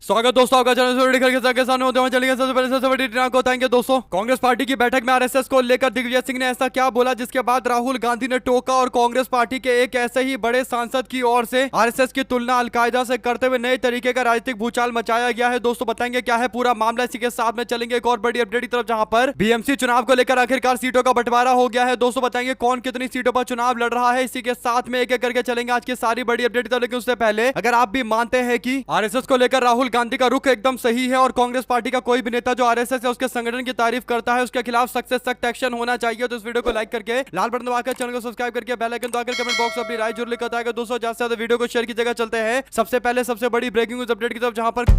स्वागत दोस्तों आपका चैनल के सामने होते हैं। चलिए सबसे पहले सबसे बड़ी टीना को बताएंगे दोस्तों। कांग्रेस पार्टी की बैठक में आरएसएस को लेकर दिग्विजय सिंह ने ऐसा क्या बोला जिसके बाद राहुल गांधी ने टोका और कांग्रेस पार्टी के एक ऐसे ही बड़े सांसद की ओर से आरएसएस की तुलना अलकायदा से करते हुए नए तरीके का राजनीतिक भूचाल मचाया गया है। दोस्तों बताएंगे क्या है पूरा मामला, इसी के साथ में चलेंगे एक और बड़ी अपडेट की तरफ जहां पर बीएमसी चुनाव को लेकर आखिरकार सीटों का बंटवारा हो गया है। दोस्तों बताएंगे कौन कितनी सीटों पर चुनाव लड़ रहा है, इसी के साथ में एक एक करके चलेंगे आज की सारी बड़ी अपडेट। लेकिन उससे पहले अगर आप भी मानते हैं कि आरएसएस को लेकर राहुल गांधी का रुख एकदम सही है और कांग्रेस पार्टी का कोई भी नेता जो आरएसएस है उसके संगठन की तारीफ करता है उसके खिलाफ सख्त से सख्त एक्शन होना चाहिए, तो इस वीडियो को लाइक करके लाल बटन दबाकर चैनल को सब्सक्राइब करके बेल आइकन दबाकर कमेंट बॉक्स में अपनी राय जरूर लिखकर बताएगा। दोस्तों ज्यादा से ज्यादा वीडियो को शेयर की जगह चलते हैं सबसे पहले सबसे बड़ी ब्रेकिंग न्यूज अपडेट की तरफ जहां पर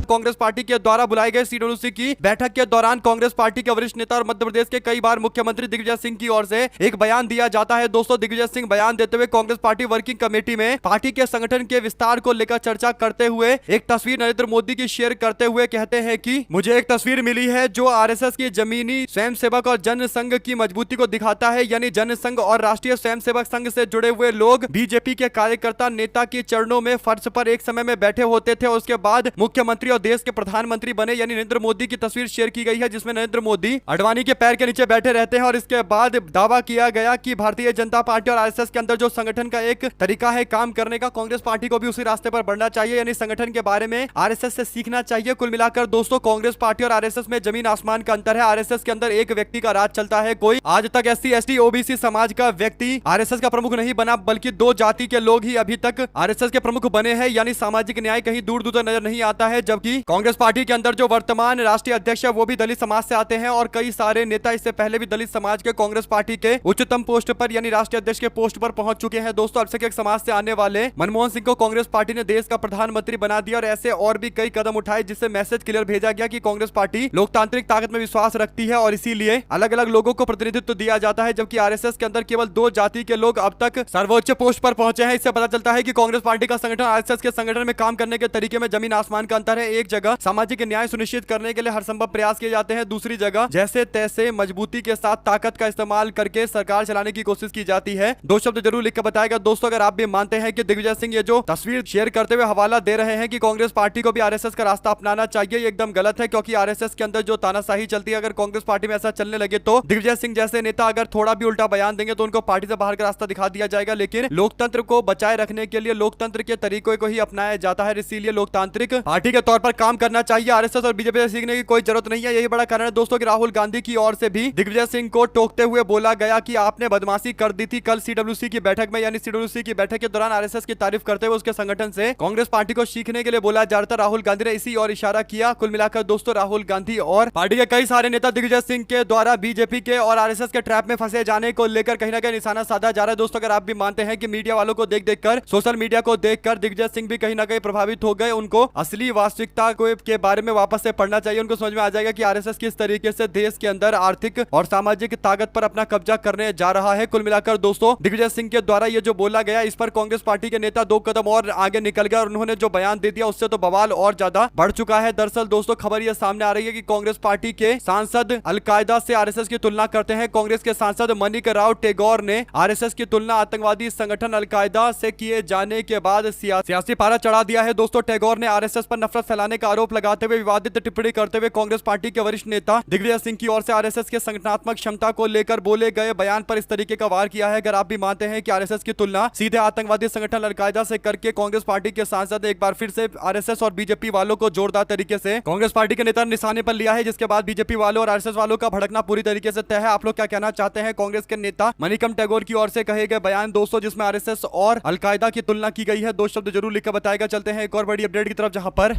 कांग्रेस पार्टी के द्वारा बुलाई गई सीडब्ल्यूसी की बैठक के दौरान कांग्रेस पार्टी के वरिष्ठ नेता और मध्य प्रदेश के कई बार मुख्यमंत्री दिग्विजय सिंह की ओर से एक बयान दिया जाता है। दोस्तों दिग्विजय सिंह बयान देते हुए कांग्रेस पार्टी वर्किंग कमेटी में पार्टी के संगठन के विस्तार को लेकर चर्चा करते हुए एक तस्वीर नरेंद्र मोदी की शेयर करते हुए कहते हैं कि मुझे एक तस्वीर मिली है जो आरएसएस की जमीनी स्वयंसेवक और जन संघ की मजबूती को दिखाता है, यानी जन संघ और राष्ट्रीय स्वयंसेवक संघ से जुड़े हुए लोग बीजेपी के कार्यकर्ता नेता के चरणों में फर्श पर एक समय में बैठे होते थे और उसके बाद मुख्यमंत्री और देश के प्रधानमंत्री बने, यानी नरेंद्र मोदी की तस्वीर शेयर की गई है जिसमें नरेंद्र मोदी अडवाणी के पैर के नीचे बैठे रहते हैं और इसके बाद दावा किया गया कि भारतीय जनता पार्टी और आरएसएस के अंदर जो संगठन का एक तरीका है काम करने का, कांग्रेस पार्टी को भी उसी रास्ते पर बढ़ना चाहिए, यानी संगठन के बारे में आरएसएस से सीखना चाहिए। कुल मिलाकर दोस्तों कांग्रेस पार्टी और आरएसएस में जमीन आसमान का अंतर है। आरएसएस के अंदर एक व्यक्ति का राज चलता है, कोई आज तक एससी एसटी ओबीसी समाज का व्यक्ति आरएसएस का प्रमुख नहीं बना, बल्कि दो जाति के लोग ही अभी तक आरएसएस के प्रमुख बने हैं, यानी सामाजिक न्याय कहीं दूर दूर तक नजर नहीं आता है। जबकि कांग्रेस पार्टी के अंदर जो वर्तमान राष्ट्रीय अध्यक्ष है वो भी दलित समाज से आते हैं और कई सारे नेता इससे पहले भी दलित समाज के कांग्रेस पार्टी के उच्चतम पोस्ट पर यानी राष्ट्रीय अध्यक्ष के पोस्ट पर पहुंच चुके हैं। दोस्तों अल्पसंख्यक समाज से आने वाले मनमोहन सिंह को कांग्रेस पार्टी ने देश का प्रधानमंत्री बना दिया और ऐसे और भी कई कदम उठाए जिससे मैसेज क्लियर भेजा गया कि कांग्रेस पार्टी लोकतांत्रिक ताकत में विश्वास रखती है और इसीलिए अलग अलग लोगों को प्रतिनिधित्व दिया जाता है। जबकि आरएसएस के अंदर केवल दो जाति के लोग अब तक सर्वोच्च पोस्ट पर पहुंचे हैं। इससे पता चलता है कि कांग्रेस पार्टी का संगठन आरएसएस के संगठन में काम करने के तरीके में जमीन आसमान का अंतर है। एक जगह सामाजिक न्याय सुनिश्चित करने के लिए हर संभव प्रयास किए जाते हैं, दूसरी जगह जैसे तैसे मजबूती के साथ ताकत का इस्तेमाल करके सरकार चलाने की कोशिश की जाती है। दो शब्द जरूर लिख कर बताएगा दोस्तों अगर आप भी मानते हैं कि दिग्विजय सिंह ये जो तस्वीर शेयर करते हुए हवाला दे रहे हैं कि कांग्रेस पार्टी को भी आरएसएस का रास्ता अपनाना चाहिए, ये एकदम गलत है। क्योंकि आरएसएस के अंदर जो तानाशाही चलती है, अगर कांग्रेस पार्टी में ऐसा चलने लगे तो दिग्विजय सिंह जैसे नेता अगर थोड़ा भी उल्टा बयान देंगे तो उनको पार्टी से बाहर का रास्ता दिखा दिया जाएगा। लेकिन लोकतंत्र को बचाए रखने के लिए लोकतंत्र के तरीकों को ही अपनाया जाता है, इसीलिए लोकतांत्रिक पार्टी के तौर पर काम करना चाहिए। आरएसएस और बीजेपी से सीखने की कोई जरूरत नहीं है। यही बड़ा कारण है दोस्तों कि राहुल गांधी की ओर से भी दिग्विजय सिंह को टोकते हुए बोला गया कि आपने बदमाशी कर दी थी कल सीडब्ल्यूसी की बैठक में, यानी सीडब्ल्यूसी की बैठक के दौरान आरएसएस की तारीफ करते हुए उसके संगठन से कांग्रेस पार्टी को सीखने के लिए बोला जा रहा था। राहुल गांधी ने इसी और इशारा किया। कुल मिलाकर दोस्तों राहुल गांधी और पार्टी के कई सारे नेता दिग्विजय सिंह के द्वारा बीजेपी के और आरएसएस के ट्रैप में फंसे जाने को लेकर कहीं ना कहीं निशाना साधा जा रहा है। दोस्तों अगर आप भी मानते हैं कि मीडिया वालों को देख देखकर, सोशल मीडिया को देखकर दिग्विजय सिंह भी कहीं ना कहीं प्रभावित हो गए, उनको असली वास्तविकता के बारे में वापस से पढ़ना चाहिए। उनको समझ में आ जाएगा कि आरएसएस किस तरीके से देश के अंदर आर्थिक और सामाजिक ताकत पर अपना कब्जा करने जा रहा है। कुल मिलाकर दोस्तों दिग्विजय सिंह के द्वारा ये जो बोला गया इस पर कांग्रेस पार्टी के नेता दो कदम और आगे निकल गए और उन्होंने जो बयान दे दिया उससे तो बवाल और ज्यादा बढ़ चुका है। दरअसल दोस्तों खबर ये सामने आ रही है कि कांग्रेस पार्टी के सांसद अलकायदा से आरएसएस की तुलना करते हैं। कांग्रेस के सांसद मणिक राव टेगोर ने आरएसएस की तुलना आतंकवादी संगठन अलकायदा से किए जाने के बाद सियासी पारा चढ़ा दिया है। दोस्तों टेगोर ने आरएसएस पर नफरत फैलाने का आरोप लगाते हुए विवादित टिप्पणी करते हुए कांग्रेस पार्टी के वरिष्ठ नेता दिग्विजय सिंह की ओर से आरएसएस के संगठनात्मक क्षमता को लेकर बोले गए बयान पर इस तरीके का वार किया है। अगर आप भी मानते हैं कि आरएसएस की तुलना सीधे आतंकवादी संगठन अलकायदा से करके कांग्रेस पार्टी के सांसद एक बार फिर से आरएसएस और बीजेपी वालों को जोरदार तरीके से कांग्रेस पार्टी के नेता निशाने पर लिया है, जिसके बाद बीजेपी वालों और आरएसएस वालों का भड़कना पूरी तरीके से तय है। आप लोग क्या कहना चाहते हैं कांग्रेस के नेता मणिकम टैगोर की ओर से कहे गए बयान दोस्तों जिसमें आरएसएस और अलकायदा की तुलना की गई है? दो शब्द जरूर लिखकर बताएगा। चलते हैं एक और बड़ी अपडेट की तरफ जहां पर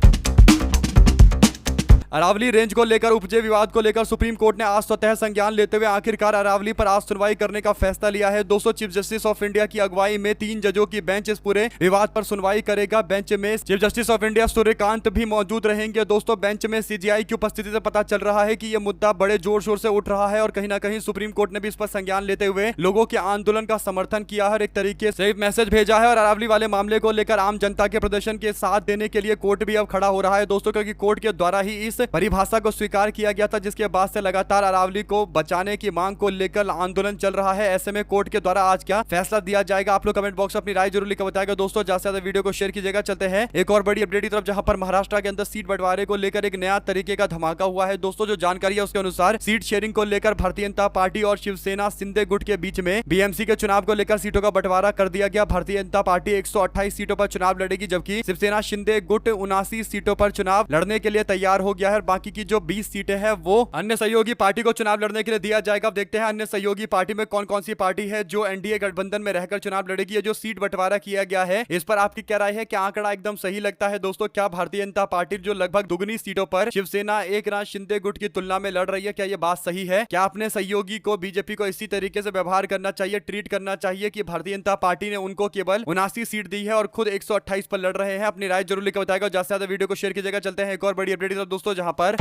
अरावली रेंज को लेकर उपजे विवाद को लेकर सुप्रीम कोर्ट ने आज स्वतः संज्ञान लेते हुए आखिरकार अरावली पर आज सुनवाई करने का फैसला लिया है। दोस्तों चीफ जस्टिस ऑफ इंडिया की अगुवाई में 3 जजों की बेंच इस पूरे विवाद पर सुनवाई करेगा। बेंच में chief justice of India Suryakant भी मौजूद रहेंगे। दोस्तों बेंच में सीजीआई की उपस्थिति से पता चल रहा है कि यह मुद्दा बड़े जोर शोर से उठ रहा है और कहीं ना कहीं सुप्रीम कोर्ट ने भी इस पर संज्ञान लेते हुए लोगों के आंदोलन का समर्थन किया है, एक तरीके से मैसेज भेजा है और अरावली वाले मामले को लेकर आम जनता के प्रदर्शन के साथ देने के लिए कोर्ट भी अब खड़ा हो रहा है दोस्तों, क्योंकि कोर्ट के द्वारा ही इस परिभाषा को स्वीकार किया गया था, जिसके बाद से लगातार अरावली को बचाने की मांग को लेकर आंदोलन चल रहा है। ऐसे में कोर्ट के द्वारा आज क्या फैसला दिया जाएगा, आप लोग कमेंट बॉक्स में अपनी राय जरूर लिखकर बताएगा। दोस्तों ज्यादा से ज्यादा वीडियो को शेयर कीजिएगा। चलते हैं एक और बड़ी अपडेट की तरफ, जहां पर महाराष्ट्र के अंदर सीट बंटवारे को लेकर एक नया तरीके का धमाका हुआ है। दोस्तों जो जानकारी है उसके अनुसार सीट शेयरिंग को लेकर भारतीय जनता पार्टी और शिवसेना शिंदे गुट के बीच में बीएमसी के चुनाव को लेकर सीटों का बंटवारा कर दिया गया। भारतीय जनता पार्टी 128 सीटों पर चुनाव लड़ेगी, जबकि शिवसेना शिंदे गुट 79 सीटों पर चुनाव लड़ने के लिए तैयार हो गया है। बाकी की जो 20 सीटें हैं वो अन्य सहयोगी पार्टी को चुनाव लड़ने के लिए दिया जाएगा। अब देखते हैं अन्य सहयोगी पार्टी में कौन कौन सी पार्टी है जो एनडीए गठबंधन में रहकर चुनाव लड़ेगी। जो सीट बंटवारा किया गया है इस पर आपकी क्या राय है? क्या आंकड़ा एकदम सही लगता है? दोस्तों क्या भारतीय जनता पार्टी जो लगभग दुगनी सीटों पर शिवसेना एकनाथ शिंदे गुट की तुलना में लड़ रही है, क्या ये बात सही है? क्या अपने सहयोगी को बीजेपी को इसी तरीके से व्यवहार करना चाहिए, ट्रीट करना चाहिए कि भारतीय जनता पार्टी ने उनको केवल 79 सीट दी है और खुद 128 पर लड़ रहे हैं? अपनी राय जरूर लिखकर बताएगा। ज्यादा से ज्यादा वीडियो को शेयर कीजिएगा। चलते हैं एक और बड़ी अपडेट दोस्तों, जहां पर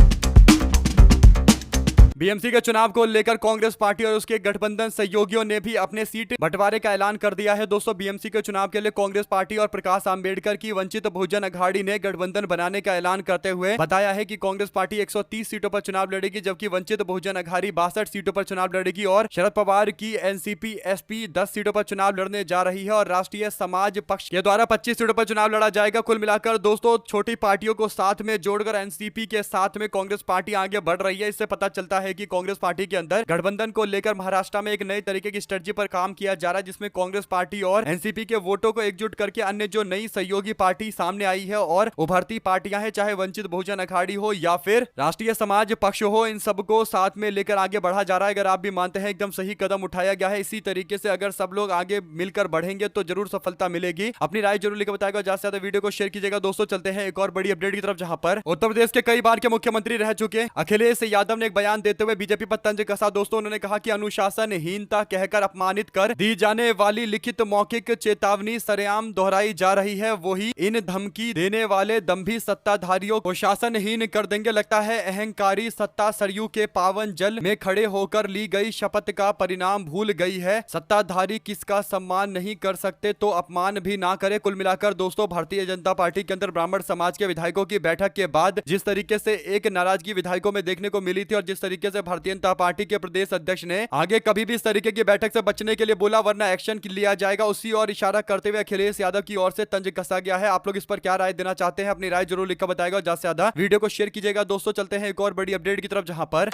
बीएमसी के चुनाव को लेकर कांग्रेस पार्टी और उसके गठबंधन सहयोगियों ने भी अपने सीट बंटवारे का ऐलान कर दिया है। दोस्तों बीएमसी के चुनाव के लिए कांग्रेस पार्टी और प्रकाश आंबेडकर की वंचित बहुजन अघाड़ी ने गठबंधन बनाने का ऐलान करते हुए बताया है कि कांग्रेस पार्टी 130 सीटों पर चुनाव लड़ेगी, जबकि वंचित बहुजन अघाड़ी 62 सीटों पर चुनाव लड़ेगी और शरद पवार की एनसीपी एसपी 10 सीटों पर चुनाव लड़ने जा रही है और राष्ट्रीय समाज पक्ष के द्वारा 25 सीटों पर चुनाव लड़ा जाएगा। कुल मिलाकर दोस्तों छोटी पार्टियों को साथ में जोड़कर एनसीपी के साथ में कांग्रेस पार्टी आगे बढ़ रही है। इससे पता चलता है कि कांग्रेस पार्टी के अंदर गठबंधन को लेकर महाराष्ट्र में एक नए तरीके की स्ट्रेटजी पर काम किया जा रहा है, जिसमें कांग्रेस पार्टी और एनसीपी के वोटों को एकजुट करके अन्य जो नई सहयोगी पार्टी सामने आई है और उभरती पार्टियां हैं, चाहे वंचित बहुजन अघाड़ी हो या फिर राष्ट्रीय समाज पक्ष हो, इन सबको साथ में लेकर आगे बढ़ा जा रहा है। अगर आप भी मानते हैं एकदम सही कदम उठाया गया है, इसी तरीके से अगर सब लोग आगे मिलकर बढ़ेंगे तो जरूर सफलता मिलेगी। अपनी राय जरूर लिखकर बताएगा। ज्यादा से ज्यादा वीडियो को शेयर कीजिएगा। दोस्तों चलते हैं एक और बड़ी अपडेट की तरफ, जहां पर उत्तर प्रदेश के कई बार के मुख्यमंत्री रह चुके अखिलेश यादव ने एक बयान देते हुए बीजेपी पर तंज कसा। दोस्तों उन्होंने कहा कि अनुशासनहीनता कहकर अपमानित कर दी जाने वाली लिखित मौखिक चेतावनी सरेआम दोहराई जा रही है, वही इन धमकी देने वाले दंभी सत्ताधारियों को शासनहीन कर देंगे। लगता है अहंकारी सत्ता सरयू के पावन जल में खड़े होकर ली गई शपथ का परिणाम भूल गई है। सत्ताधारी किसका सम्मान नहीं कर सकते तो अपमान भी ना करे। कुल मिलाकर दोस्तों भारतीय जनता पार्टी के अंदर ब्राह्मण समाज के विधायकों की बैठक के बाद जिस तरीके से एक नाराजगी विधायकों में देखने को मिली थी और जिस तरीके से भारतीय जनता पार्टी के प्रदेश अध्यक्ष ने आगे कभी भी इस तरीके की बैठक से बचने के लिए बोला वरना एक्शन लिया जाएगा, उसी और इशारा करते हुए अखिलेश यादव की ओर से तंज कसा गया है। आप लोग इस पर क्या राय देना चाहते हैं? अपनी राय जरूर लिखकर बताएगा। ज्यादा से ज्यादा वीडियो को शेयर कीजिएगा। दोस्तों चलते हैं एक और बड़ी अपडेट की तरफ, जहां पर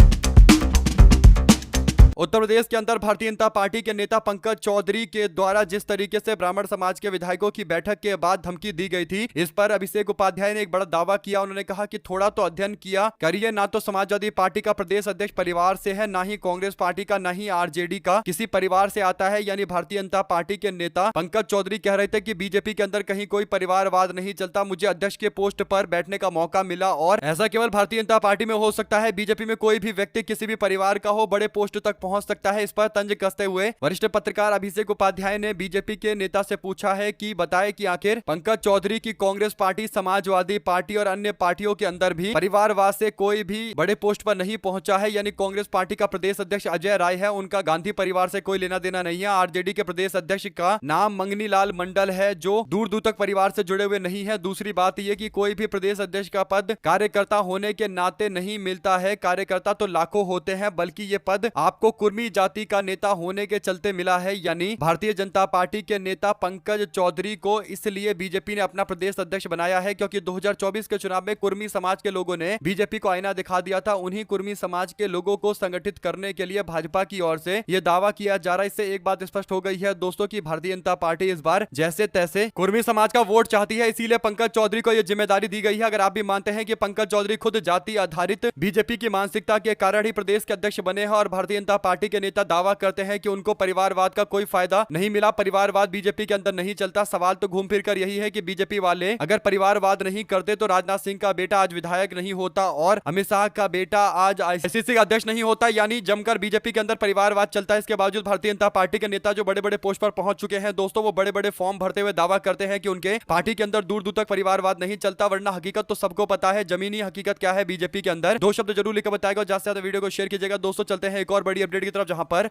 उत्तर प्रदेश के अंदर भारतीय जनता पार्टी के नेता पंकज चौधरी के द्वारा जिस तरीके से ब्राह्मण समाज के विधायकों की बैठक के बाद धमकी दी गई थी, इस पर अभिषेक उपाध्याय ने एक बड़ा दावा किया। उन्होंने कहा कि थोड़ा तो अध्ययन किया करिए, ना तो समाजवादी पार्टी का प्रदेश अध्यक्ष परिवार से है, ना ही कांग्रेस पार्टी का, ना ही आरजेडी का किसी परिवार से आता है। यानी भारतीय जनता पार्टी के नेता पंकज चौधरी कह रहे थे कि बीजेपी के अंदर कहीं कोई परिवारवाद नहीं चलता। मुझे अध्यक्ष के पोस्ट पर बैठने का मौका मिला और ऐसा केवल भारतीय जनता पार्टी में हो सकता है। बीजेपी में कोई भी व्यक्ति किसी भी परिवार का हो बड़े पोस्ट तक पहुंच सकता है। इस पर तंज कसते हुए वरिष्ठ पत्रकार अभिषेक उपाध्याय ने बीजेपी के नेता से पूछा है कि बताएं कि आखिर पंकज चौधरी की कांग्रेस पार्टी, समाजवादी पार्टी और अन्य पार्टियों के अंदर भी परिवारवाद से कोई भी बड़े पोस्ट पर नहीं पहुंचा है। यानी कांग्रेस पार्टी का प्रदेश अध्यक्ष अजय राय है, उनका गांधी परिवार से कोई लेना देना नहीं है। आरजेडी के प्रदेश अध्यक्ष का नाम मंगनी लाल मंडल है, जो दूर दूर तक परिवार से जुड़े हुए नहीं है। दूसरी बात यह कि कोई भी प्रदेश अध्यक्ष का पद कार्यकर्ता होने के नाते नहीं मिलता है। कार्यकर्ता तो लाखों होते हैं, बल्कि ये पद आपको कुर्मी जाति का नेता होने के चलते मिला है। यानी भारतीय जनता पार्टी के नेता पंकज चौधरी को इसलिए बीजेपी ने अपना प्रदेश अध्यक्ष बनाया है क्योंकि 2024 के चुनाव में कुर्मी समाज के लोगों ने बीजेपी को आईना दिखा दिया था। उन्हीं कुर्मी समाज के लोगों को संगठित करने के लिए भाजपा की ओर से यह दावा किया जा रहा है। इससे एक बात स्पष्ट हो गई है दोस्तों की भारतीय जनता पार्टी इस बार जैसे तैसे कुर्मी समाज का वोट चाहती है, इसीलिए पंकज चौधरी को यह जिम्मेदारी दी गई है। अगर आप भी मानते हैं कि पंकज चौधरी खुद जाति आधारित बीजेपी की मानसिकता के कारण ही प्रदेश के अध्यक्ष बने हैं और भारतीय जनता पार्टी के नेता दावा करते हैं कि उनको परिवारवाद का कोई फायदा नहीं मिला, परिवारवाद बीजेपी के अंदर नहीं चलता, सवाल तो घूम फिर कर यही है कि बीजेपी वाले अगर परिवारवाद नहीं करते तो राजनाथ सिंह का बेटा आज विधायक नहीं होता और अमित शाह का बेटा आज आईसीसी का अध्यक्ष नहीं होता। यानी जमकर बीजेपी के अंदर परिवारवाद चलता है। इसके बावजूद भारतीय जनता पार्टी के नेता जो बड़े बड़े पोस्ट पर पहुंच चुके हैं दोस्तों, वो बड़े बड़े फॉर्म भरते हुए दावा करते हैं कि उनके पार्टी के अंदर दूर दूर तक परिवारवाद नहीं चलता, वरना हकीकत तो सबको पता है। जमीनी हकीकत क्या है बीजेपी के अंदर, दो शब्द जरूर लिखकर बताएगा। ज्यादा से ज्यादा वीडियो को शेयर कीजिएगा। दोस्तों चलते हैं एक और बड़ी अपडेट की तरफ, जहां पर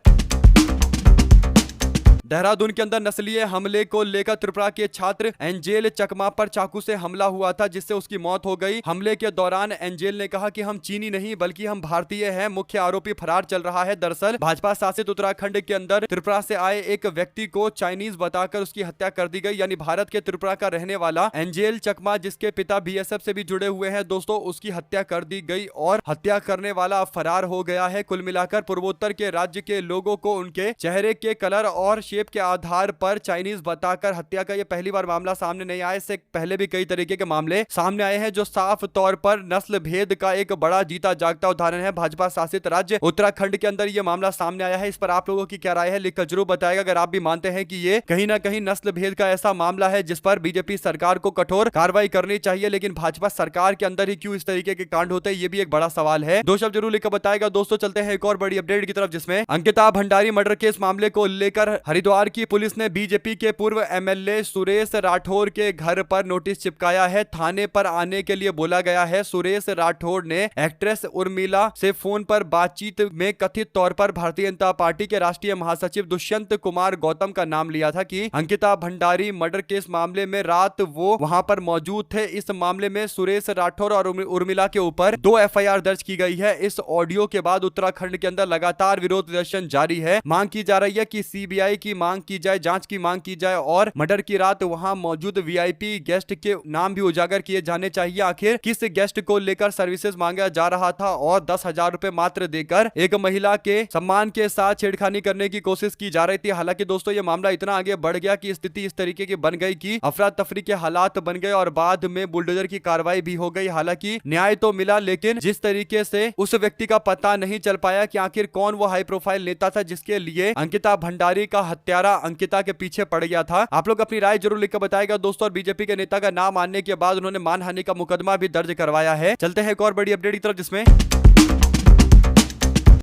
देहरादून के अंदर नस्लीय हमले को लेकर त्रिपुरा के छात्र एंजेल चकमा पर चाकू से हमला हुआ था, जिससे उसकी मौत हो गई। हमले के दौरान एंजेल ने कहा कि हम चीनी नहीं बल्कि हम भारतीय हैं। मुख्य आरोपी फरार चल रहा है। दरअसल भाजपा शासित उत्तराखंड के अंदर त्रिपुरा से आए एक व्यक्ति को चाइनीज बताकर उसकी हत्या कर दी गई। यानी भारत के त्रिपुरा का रहने वाला एंजेल चकमा, जिसके पिता बीएसएफ से भी जुड़े हुए हैं दोस्तों, उसकी हत्या कर दी गई और हत्या करने वाला फरार हो गया है। कुल मिलाकर पूर्वोत्तर के राज्य के लोगों को उनके चेहरे के कलर और शेप के आधार पर चाइनीज बताकर हत्या का यह पहली बार मामला सामने नहीं आया। इससे पहले भी कई तरीके के मामले सामने आए हैं जो साफ तौर पर नस्ल भेद का एक बड़ा जीता जागता उदाहरण है। भाजपा शासित राज्य उत्तराखंड के अंदर यह मामला सामने आया है। इस पर आप लोगों की क्या राय है, लिखकर जरूर बताएगा। अगर आप भी मानते हैं कि ये कहीं ना कहीं नस्ल भेद का ऐसा मामला है जिस पर बीजेपी सरकार को कठोर कार्रवाई करनी चाहिए, लेकिन भाजपा सरकार के अंदर ही क्यों इस तरीके के कांड होते हैं, ये भी एक बड़ा सवाल है। दो शब्द जरूर लिखकर बताएगा। दोस्तों चलते हैं एक और बड़ी अपडेट की तरफ, जिसमें अंकिता भंडारी मर्डर केस मामले को लेकर हरिद्वार की पुलिस ने बीजेपी के पूर्व एमएलए सुरेश राठौर के घर पर नोटिस चिपकाया है। थाने पर आने के लिए बोला गया है। सुरेश राठौर ने एक्ट्रेस उर्मिला से फोन पर बातचीत में कथित तौर पर भारतीय जनता पार्टी के राष्ट्रीय महासचिव दुष्यंत कुमार गौतम का नाम लिया था कि अंकिता भंडारी मर्डर केस मामले में रात वो वहां पर मौजूद थे। इस मामले में सुरेश राठौर और उर्मिला के ऊपर 2 एफआईआर दर्ज की गई है। इस ऑडियो के बाद उत्तराखंड के अंदर लगातार विरोध प्रदर्शन जारी है। मांग की जा रही है कि सीबीआई की मांग की जाए, जांच की मांग की जाए और मर्डर की रात वहां मौजूद वीआईपी गेस्ट के नाम भी उजागर किए जाने चाहिए। आखिर किस गेस्ट को लेकर सर्विसेज मांगा जा रहा था और 10,000 रुपए मात्र देकर एक महिला के सम्मान के साथ छेड़खानी करने की कोशिश की जा रही थी। हालांकि दोस्तों ये मामला इतना आगे बढ़ गया कि स्थिति इस तरीके की बन गई कि अफरा तफरी के हालात बन गए और बाद में बुलडोजर की कार्रवाई भी हो गई। हालांकि न्याय तो मिला, लेकिन जिस तरीके से उस व्यक्ति का पता नहीं चल पाया कि आखिर कौन वो हाई प्रोफाइल नेता था जिसके लिए अंकिता भंडारी का हत्यारा अंकिता के पीछे पड़ गया था। आप लोग अपनी राय जरूर लिखकर बताएगा दोस्तों। और बीजेपी के नेता का नाम आने के बाद उन्होंने मानहानि का मुकदमा भी दर्ज करवाया है। चलते हैं एक और बड़ी अपडेट की तरफ, जिसमें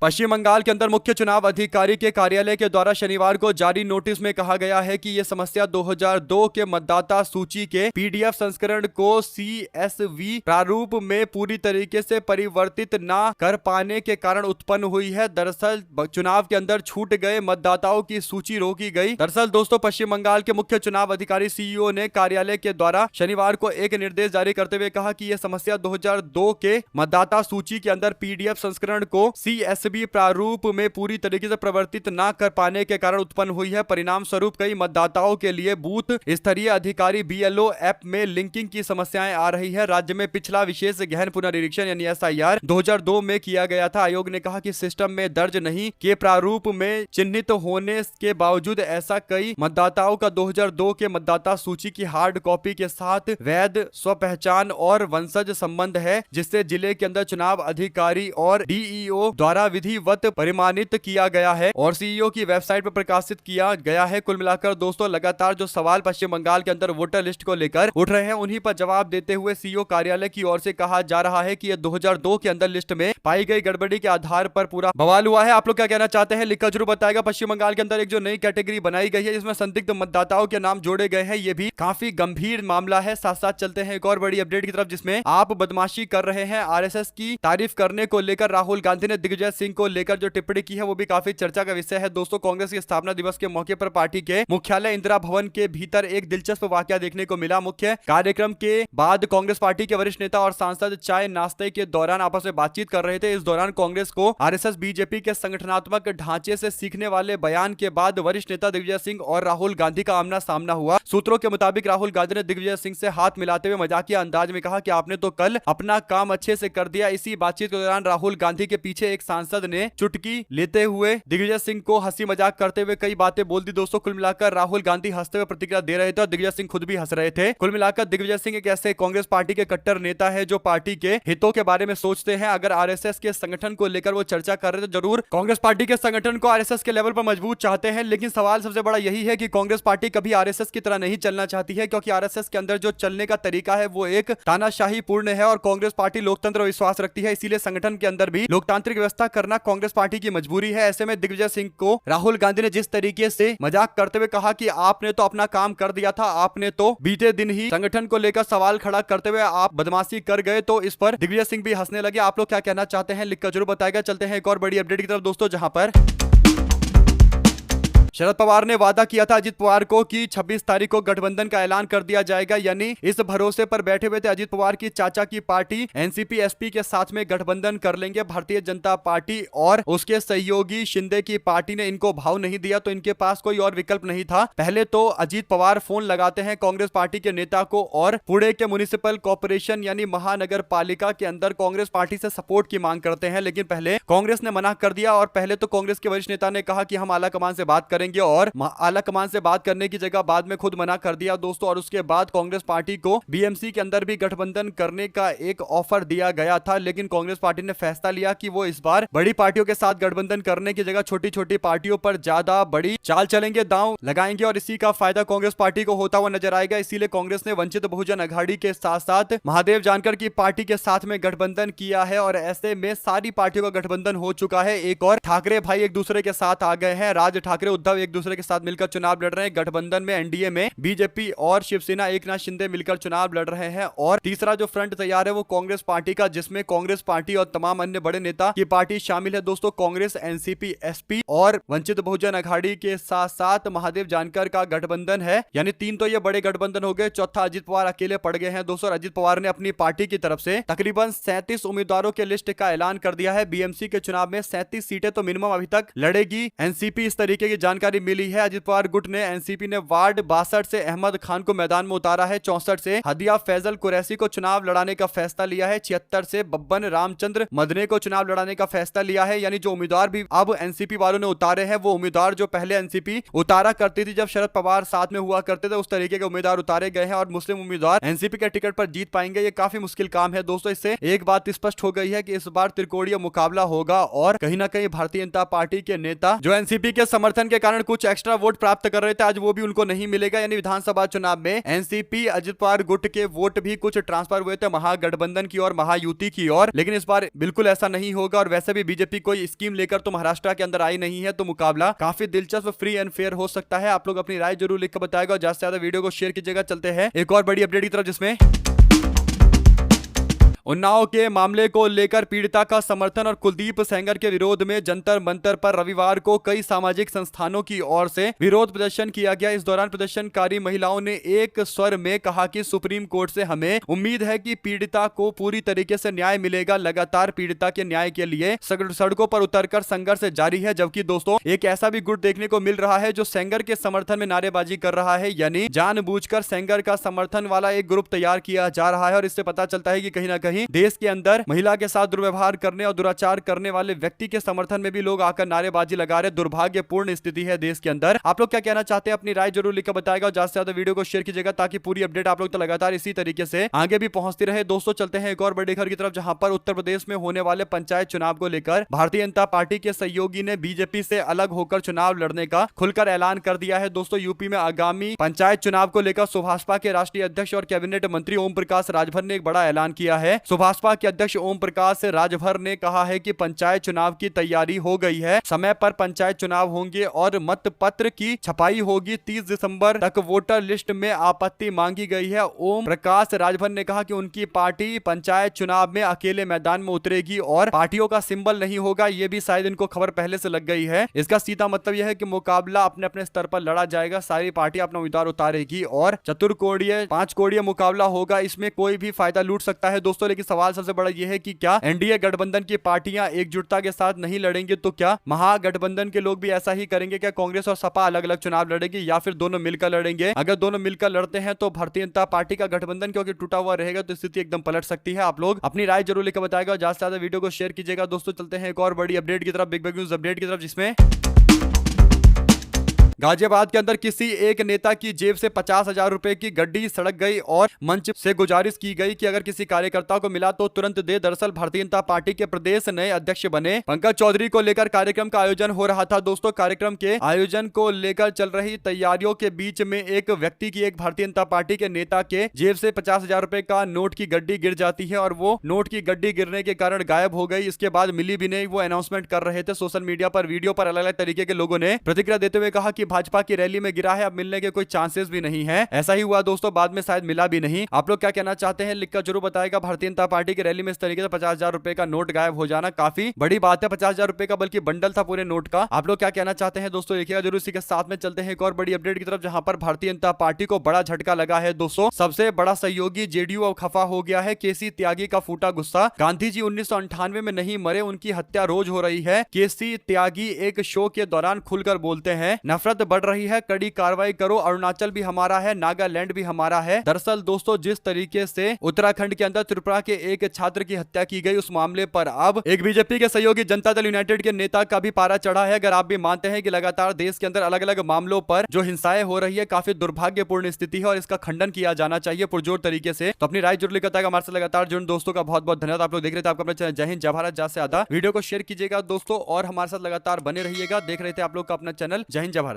पश्चिम बंगाल के अंदर मुख्य चुनाव अधिकारी के कार्यालय के द्वारा शनिवार को जारी नोटिस में कहा गया है कि यह समस्या 2002 के मतदाता सूची के पीडीएफ संस्करण को सीएसवी प्रारूप में पूरी तरीके से परिवर्तित ना कर पाने के कारण उत्पन्न हुई है। दरअसल चुनाव के अंदर छूट गए मतदाताओं की सूची रोकी गई। दरअसल दोस्तों पश्चिम बंगाल के मुख्य चुनाव अधिकारी सीईओ ने कार्यालय के द्वारा शनिवार को एक निर्देश जारी करते हुए कहा कि यह समस्या 2002 के मतदाता सूची के अंदर पीडीएफ संस्करण को सीएसवी प्रारूप में पूरी तरीके से परिवर्तित ना कर पाने के कारण उत्पन्न हुई है। परिणाम स्वरूप कई मतदाताओं के लिए बूथ स्तरीय अधिकारी बीएलओ ऐप में लिंकिंग की समस्याएं आ रही है। राज्य में पिछला विशेष गहन पुनरीक्षण यानी एसआईआर 2002 में किया गया था। आयोग ने कहा कि सिस्टम में दर्ज नहीं के प्रारूप में चिन्हित होने के बावजूद ऐसा कई मतदाताओं का 2002 के मतदाता सूची की हार्ड कॉपी के साथ वैध स्वपहचान और वंशज संबंध है, जिससे जिले के अंदर चुनाव अधिकारी और डीईओ द्वारा विधिवत परिमाणित किया गया है और सीईओ की वेबसाइट पर प्रकाशित किया गया है। कुल मिलाकर दोस्तों लगातार जो सवाल पश्चिम बंगाल के अंदर वोटर लिस्ट को लेकर उठ रहे हैं, उन्हीं पर जवाब देते हुए सीईओ कार्यालय की ओर से कहा जा रहा है कि यह 2002 के अंदर लिस्ट में पाई गई गड़बड़ी के आधार पर पूरा बवाल हुआ है। आप लोग क्या कहना चाहते हैं लिखकर जरूर बताएगा। पश्चिम बंगाल के अंदर एक जो नई कैटेगरी बनाई गई है जिसमें संदिग्ध मतदाताओं के नाम जोड़े गए हैं, ये भी काफी गंभीर मामला है। साथ साथ चलते हैं एक और बड़ी अपडेट की तरफ, जिसमें आप बदमाशी कर रहे हैं आरएसएस की तारीफ करने को लेकर राहुल गांधी ने दिग्विजय सिंह को लेकर जो टिप्पणी की है वो भी काफी चर्चा का विषय है। दोस्तों कांग्रेस के स्थापना दिवस के मौके पर पार्टी के मुख्यालय इंदिरा भवन के भीतर एक दिलचस्प वाकया देखने को मिला। मुख्य कार्यक्रम के बाद कांग्रेस पार्टी के वरिष्ठ नेता और सांसद चाय नाश्ते के दौरान आपस में बातचीत कर रहे थे। इस दौरान कांग्रेस को आरएसएस बीजेपी के संगठनात्मक ढांचे से सीखने वाले बयान के बाद वरिष्ठ नेता दिग्विजय सिंह और राहुल गांधी का आमना सामना हुआ। सूत्रों के मुताबिक राहुल गांधी ने दिग्विजय सिंह से हाथ मिलाते हुए मजाकिया अंदाज में कहा कि आपने तो कल अपना काम अच्छे से कर दिया। इसी बातचीत के दौरान राहुल गांधी के पीछे एक सांसद ने चुटकी लेते हुए दिग्विजय सिंह को हंसी मजाक करते हुए कई बातें बोल दी। दोस्तों कुल मिलाकर राहुल गांधी हंसते हुए प्रतिक्रिया दे रहे थे और दिग्विजय सिंह खुद भी हंस रहे थे। कुल मिलाकर दिग्विजय सिंह एक ऐसे कांग्रेस पार्टी के कट्टर नेता है जो पार्टी के हितों के बारे में सोचते हैं। अगर आरएसएस के संगठन को लेकर वो चर्चा कर रहे थे, जरूर कांग्रेस पार्टी के संगठन को आरएसएस के लेवल पर मजबूत चाहते हैं, लेकिन सवाल सबसे बड़ा यही है कि कांग्रेस पार्टी कभी आरएसएस की तरह नहीं चलना चाहती है, क्योंकि आरएसएस के अंदर जो चलने का तरीका है वो एक तानाशाही पूर्ण है और कांग्रेस पार्टी लोकतंत्र और विश्वास रखती है। इसीलिए संगठन के अंदर भी लोकतांत्रिक व्यवस्था करना कांग्रेस पार्टी की मजबूरी है। ऐसे में दिग्विजय सिंह को राहुल गांधी ने जिस तरीके से मजाक करते हुए कहा कि आपने तो अपना काम कर दिया था, आपने तो बीते दिन ही संगठन को लेकर सवाल खड़ा करते हुए आप बदमाशी कर गए, तो इस पर दिग्विजय सिंह भी हंसने लगे। आप लोग क्या कहना चाहते हैं लिखकर जरूर बताएगा। चलते हैं एक और बड़ी अपडेट की तरफ दोस्तों, जहां पर शरद पवार ने वादा किया था अजित पवार को कि 26 तारीख को गठबंधन का ऐलान कर दिया जाएगा, यानी इस भरोसे पर बैठे हुए थे अजित पवार की चाचा की पार्टी एनसीपी एसपी के साथ में गठबंधन कर लेंगे भारतीय जनता पार्टी और उसके सहयोगी शिंदे की पार्टी ने इनको भाव नहीं दिया, तो इनके पास कोई और विकल्प नहीं था। पहले तो अजित पवार फोन लगाते हैं कांग्रेस पार्टी के नेता को और पुणे के म्युनिसिपल कॉर्पोरेशन यानी महानगर पालिका के अंदर कांग्रेस पार्टी से सपोर्ट की मांग करते हैं, लेकिन पहले कांग्रेस ने मना कर दिया। और पहले तो कांग्रेस के वरिष्ठ नेता ने कहा कि हम आला कमान से बात करेंगे और आला कमान से बात करने की जगह बाद में खुद मना कर दिया दोस्तों। और उसके बाद कांग्रेस पार्टी को बीएमसी के अंदर भी गठबंधन करने का एक ऑफर दिया गया था, लेकिन कांग्रेस पार्टी ने फैसला लिया कि वो इस बार बड़ी पार्टियों के साथ गठबंधन करने की जगह छोटी छोटी पार्टियों पर ज्यादा बड़ी चाल चलेंगे, दांव लगाएंगे और इसी का फायदा कांग्रेस पार्टी को होता हुआ नजर आएगा। इसीलिए कांग्रेस ने वंचित बहुजन अघाड़ी के साथ साथ महादेव जानकर की पार्टी के साथ में गठबंधन किया है और ऐसे में सारी पार्टियों का गठबंधन हो चुका है। एक और ठाकरे भाई एक दूसरे के साथ आ गए हैं, राज ठाकरे उद्धव एक दूसरे के साथ मिलकर चुनाव लड़ रहे हैं। गठबंधन में एनडीए में बीजेपी और शिवसेना एकनाथ शिंदे मिलकर चुनाव लड़ रहे हैं और तीसरा जो फ्रंट तैयार है वो कांग्रेस पार्टी का, जिसमें कांग्रेस पार्टी और तमाम अन्य बड़े नेता की पार्टी शामिल है दोस्तों। कांग्रेस एनसीपी एसपी और वंचित बहुजन अघाड़ी के साथ साथ महादेव जानकर का गठबंधन है, यानी तीन तो ये बड़े गठबंधन हो गए। चौथा अजित पवार अकेले पड़ गए हैं दोस्तों। अजित पवार ने अपनी पार्टी की तरफ से तकरीबन 37 उम्मीदवारों के लिस्ट का ऐलान कर दिया है। बीएमसी के चुनाव में 37 सीटें तो मिनिमम अभी तक लड़ेगी एनसीपी, इस तरीके की जानकारी मिली है। अजित पवार गुट ने एनसीपी ने वार्ड 62 से अहमद खान को मैदान में उतारा है, 64 से हदिया फैजल कुरैशी को चुनाव लड़ाने का फैसला लिया है, 76 से बब्बन रामचंद्र मदने को चुनाव लड़ाने का फैसला लिया है। यानी जो उम्मीदवार भी अब एनसीपी वालों ने उतारे हैं वो उम्मीदवार जो पहले एनसीपी उतारा करती थी जब शरद पवार साथ में हुआ करते थे, उस तरीके के उम्मीदवार उतारे गए हैं और मुस्लिम उम्मीदवार एनसीपी के टिकट पर जीत पाएंगे। ये काफी मुश्किल काम है दोस्तों। इससे एक बात स्पष्ट हो गई है कि इस बार त्रिकोणीय मुकाबला होगा और कहीं ना कहीं भारतीय जनता पार्टी के नेता जो एनसीपी के समर्थन के कारण कुछ एक्स्ट्रा वोट प्राप्त कर रहे थे आज वो भी उनको नहीं मिलेगा। यानी विधानसभा चुनाव में एनसीपी अजित पवार गुट के वोट भी कुछ ट्रांसफर हुए थे महागठबंधन की और महायुति की ओर, लेकिन इस बार बिल्कुल ऐसा नहीं होगा। और वैसे भी बीजेपी कोई स्कीम लेकर तो महाराष्ट्र के अंदर आई नहीं है, तो मुकाबला काफी दिलचस्प फ्री एंड फेयर हो सकता है। आप लोग अपनी राय जरूर लिखकर बताएगा, ज्यादा से ज्यादा वीडियो को शेयर कीजिएगा। चलते हैं एक और बड़ी अपडेट की तरफ, जिसमें उन्नाव के मामले को लेकर पीड़िता का समर्थन और कुलदीप सेंगर के विरोध में जंतर मंतर पर रविवार को कई सामाजिक संस्थानों की ओर से विरोध प्रदर्शन किया गया। इस दौरान प्रदर्शनकारी महिलाओं ने एक स्वर में कहा कि सुप्रीम कोर्ट से हमें उम्मीद है कि पीड़िता को पूरी तरीके से न्याय मिलेगा। लगातार पीड़िता के न्याय के लिए सड़कों पर उतरकर संघर्ष जारी है। जबकि दोस्तों एक ऐसा भी गुट देखने को मिल रहा है जो सेंगर के समर्थन में नारेबाजी कर रहा है, यानी जानबूझकर सेंगर का समर्थन वाला एक ग्रुप तैयार किया जा रहा है। और इससे पता चलता है कि कहीं ना कहीं देश के अंदर महिला के साथ दुर्व्यवहार करने और दुराचार करने वाले व्यक्ति के समर्थन में भी लोग आकर नारेबाजी लगा रहे। दुर्भाग्यपूर्ण स्थिति है देश के अंदर। आप लोग क्या कहना चाहते हैं अपनी राय जरूर लिखकर बताएगा। ज्यादा से ज्यादा वीडियो को शेयर कीजिएगा ताकि पूरी अपडेट आप लोग तो लगातार इसी तरीके से आगे भी पहुंचती रहे। दोस्तों चलते हैं एक और बड़ी खबर की तरफ, जहां पर उत्तर प्रदेश में होने वाले पंचायत चुनाव को लेकर भारतीय जनता पार्टी के सहयोगी ने बीजेपी से अलग होकर चुनाव लड़ने का खुलकर ऐलान कर दिया है। दोस्तों यूपी में आगामी पंचायत चुनाव को लेकर सुभाषपा के राष्ट्रीय अध्यक्ष और कैबिनेट मंत्री ओम प्रकाश राजभर ने एक बड़ा ऐलान किया है। सुभाषपा के अध्यक्ष ओम प्रकाश राजभर ने कहा है कि पंचायत चुनाव की तैयारी हो गई है, समय पर पंचायत चुनाव होंगे और मत पत्र की छपाई होगी। 30 दिसंबर तक वोटर लिस्ट में आपत्ति मांगी गई है। ओम प्रकाश राजभर ने कहा कि उनकी पार्टी पंचायत चुनाव में अकेले मैदान में उतरेगी और पार्टियों का सिंबल नहीं होगा। ये भी शायद इनको खबर पहले से लग गई है। इसका सीधा मतलब यह है कि मुकाबला अपने अपने स्तर पर लड़ा जाएगा, सारी पार्टी अपना उम्मीदवार उतारेगी और चतुर्कोणीय 5 कोणीय मुकाबला होगा। इसमें कोई भी फायदा लूट सकता है दोस्तों। लेकिन सवाल सबसे बड़ा यह है कि क्या एनडीए गठबंधन की पार्टियां एकजुटता के साथ नहीं लड़ेंगे तो क्या महागठबंधन के लोग भी ऐसा ही करेंगे? क्या कांग्रेस और सपा अलग अलग चुनाव लड़ेगी या फिर दोनों मिलकर लड़ेंगे? अगर दोनों मिलकर लड़ते हैं तो भारतीय जनता पार्टी का गठबंधन क्योंकि टूटा हुआ रहेगा तो स्थिति एकदम पलट सकती है। आप लोग अपनी राय जरूर लेकर बताएगा, ज्यादा से ज्यादा वीडियो को शेयर कीजिएगा। दोस्तों चलते हैं एक और बड़ी अपडेट की तरफ, बिग न्यूज अपडेट की तरफ, जिसमें गाजियाबाद के अंदर किसी एक नेता की जेब से 50,000 रुपए की गड्डी सड़क गई और मंच से गुजारिश की गई कि अगर किसी कार्यकर्ता को मिला तो तुरंत दे। दरअसल भारतीय जनता पार्टी के प्रदेश नए अध्यक्ष बने पंकज चौधरी को लेकर कार्यक्रम का आयोजन हो रहा था। दोस्तों कार्यक्रम के आयोजन को लेकर चल रही तैयारियों के बीच में एक व्यक्ति की एक भारतीय जनता पार्टी के नेता के जेब से 50,000 रुपए का नोट की गड्डी गिर जाती है और वो नोट की गड्डी गिरने के कारण गायब हो गई। इसके बाद मिली भी नहीं, वो अनाउंसमेंट कर रहे थे सोशल मीडिया पर, वीडियो पर अलग अलग तरीके के लोगों ने प्रतिक्रिया देते हुए कहा कि भाजपा की रैली में गिरा है, अब मिलने के कोई चांसेस भी नहीं है। ऐसा ही हुआ दोस्तों, बाद में शायद मिला भी नहीं। आप लोग क्या कहना चाहते हैं लिखकर जरूर बताएगा। भारतीय जनता पार्टी की रैली में इस तरीके से 50,000 रुपए का नोट गायब हो जाना काफी बड़ी बात है। 50,000 रुपए का बल्कि बंडल था पूरे नोट का। आप लोग क्या कहना चाहते हैं दोस्तों, देखिएगा जरूर। इसी के साथ में चलते हैं एक और बड़ी अपडेट की तरफ, जहां पर भारतीय जनता पार्टी को बड़ा झटका लगा है दोस्तों। सबसे बड़ा सहयोगी जेडीयू अब खफा हो गया है। केसी त्यागी का फूटा गुस्सा। गांधी जी 1998 में नहीं मरे, उनकी हत्या रोज हो रही है। केसी त्यागी एक शो के दौरान खुलकर बोलते हैं, नफरत बढ़ रही है, कड़ी कार्रवाई करो, अरुणाचल भी हमारा है, नागालैंड भी हमारा है। दरअसल दोस्तों, जिस तरीके से उत्तराखंड के अंदर त्रिपुरा के एक छात्र की हत्या की गई, उस मामले पर अब एक बीजेपी के सहयोगी जनता दल यूनाइटेड के नेता का भी पारा चढ़ा है। अगर आप भी मानते हैं कि लगातार देश के अंदर अलग अलग मामलों पर जो हिंसाएं हो रही है, काफी दुर्भाग्यपूर्ण स्थिति है और इसका खंडन किया जाना चाहिए पुरजोर तरीके से, तो अपनी राय जरूर लिखता है। हमारे साथ लगातार जुड़े दोस्तों का बहुत बहुत धन्यवाद। आप लोग देख रहे थे आपका अपना चैनल जय हिंद जय भारत। ज्यादा से ज्यादा वीडियो को शेयर कीजिएगा दोस्तों और हमारे साथ लगातार बने रहिएगा। देख रहे थे आप लोग का अपना चैनल जय हिंद जय भारत।